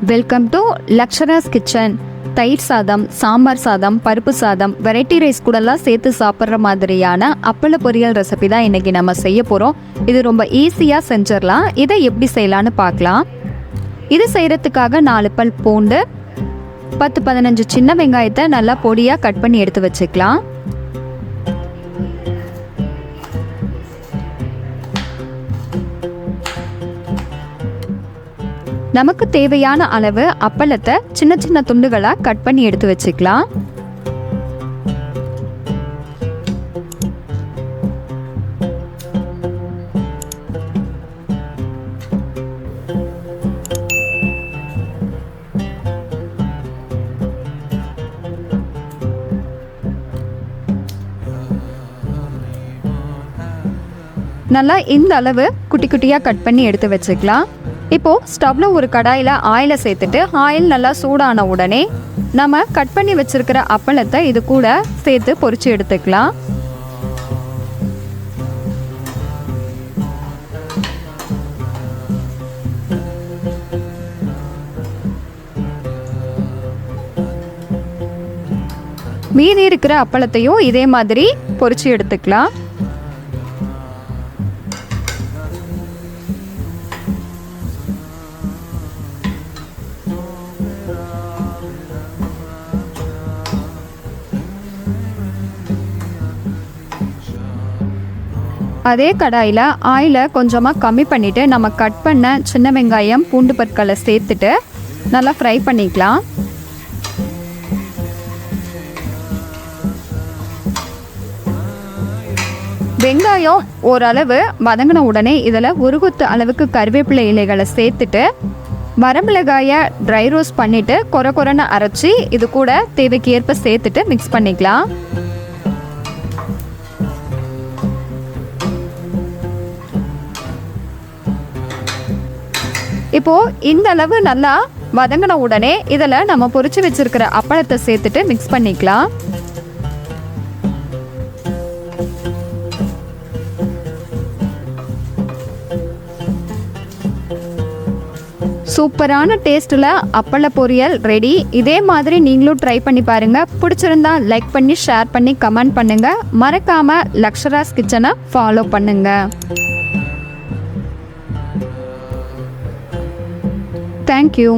Welcome to லக்ஷராஸ் kitchen. தயிர் சாதம், சாம்பார் சாதம், பருப்பு சாதம், வெரைட்டி ரைஸ் கூடலாம் சேர்த்து சாப்பிட்ற மாதிரியான அப்பள பொரியல் ரெசிபி தான் இன்றைக்கி நம்ம செய்ய போகிறோம். இது ரொம்ப ஈஸியாக செஞ்சிடலாம். இதை எப்படி செய்யலான்னு பார்க்கலாம். இது செய்கிறதுக்காக 4 பல் பூண்டு, 10-15 சின்ன வெங்காயத்தை நல்லா பொடியாக கட் பண்ணி எடுத்து வச்சுக்கலாம். நமக்கு தேவையான அளவு அப்பளத்தை சின்ன சின்ன துண்டுகளாக கட் பண்ணி எடுத்து வச்சுக்கலாம். நல்லா இந்த அளவு குட்டி குட்டியாக கட் பண்ணி எடுத்து வச்சுக்கலாம். இப்போது ஸ்டவ்வில் ஒரு கடாயில் ஆயிலை சேர்த்துட்டு ஆயில் நல்லா சூடான உடனே நம்ம கட் பண்ணி வச்சுருக்கிற அப்பளத்தை இது கூட சேர்த்து பொரிச்சு எடுத்துக்கலாம். மீதி இருக்கிற அப்பளத்தையும் இதே மாதிரி பொரிச்சு எடுத்துக்கலாம். அதே கடாயில் ஆயிலை கொஞ்சமாக கம்மி பண்ணிவிட்டு நம்ம கட் பண்ண சின்ன வெங்காயம், பூண்டு பற்களை சேர்த்துட்டு நல்லா ஃப்ரை பண்ணிக்கலாம். வெங்காயம் ஓரளவு வதங்கின உடனே இதில் ஒரு கொத்து அளவுக்கு கருவேப்பிலை இலைகளை சேர்த்துட்டு வரமிளகாயை ட்ரை ரோஸ்ட் பண்ணிவிட்டு கொரன்னு அரைச்சி இது கூட தேவைக்கு ஏற்ப சேர்த்துட்டு மிக்ஸ் பண்ணிக்கலாம். இப்போது இந்த அளவு நல்லா வதங்கின உடனே இதில் நம்ம பொரிச்சு வச்சிருக்கிற அப்பளத்தை சேர்த்துட்டு மிக்ஸ் பண்ணிக்கலாம். சூப்பரான டேஸ்ட்டில் அப்பள பொரியல் ரெடி. இதே மாதிரி நீங்களும் ட்ரை பண்ணி பாருங்கள். பிடிச்சிருந்தா லைக் பண்ணி, ஷேர் பண்ணி, கமெண்ட் பண்ணுங்கள். மறக்காமல் லக்ஷராஸ் கிச்சனை ஃபாலோ பண்ணுங்கள். Thank you.